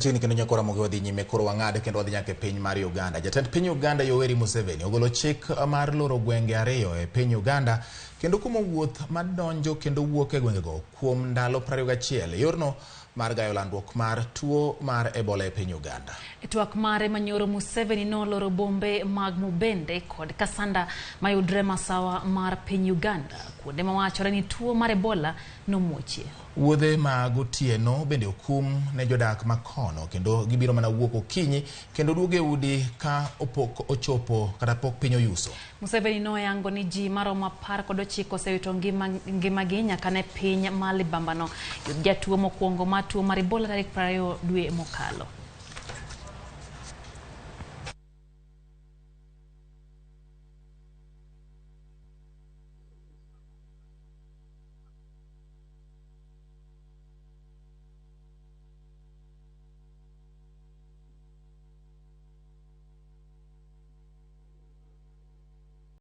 Chini kendo nyakora mogi wadhi nyime koro wang'ade kendo wadhi nyaka e piny mar Uganda. Jatend piny Uganda Yoweri Museveni ogolo chik mar loro gwenge ariyo e piny Uganda kendo kumo wuoth madonjo kendo wuok e gwengego kuom ndalo 21 yorno mar gayo landruok mar tuo mar Ebola e piny Uganda. E twak mare manyoro Museveni noloro bombe mag Mubende kod Kasanda mayudre masawa mar piny Uganda kuonde mawachore ni tuo mar Ebola nomuochie. Wuodhe mag otieno bende okum ne jodak makono kendo gibiro mana wuok okinyi kendo duoge udi ka opok ochopo kata pok piny oyuso. Museveni noyango ni ji maromo 19 osewito ngimagi nyaka ne piny ma libambano yud jatuo mokwongo mar tuo mar Ebola tarik 20 dwe mokalo.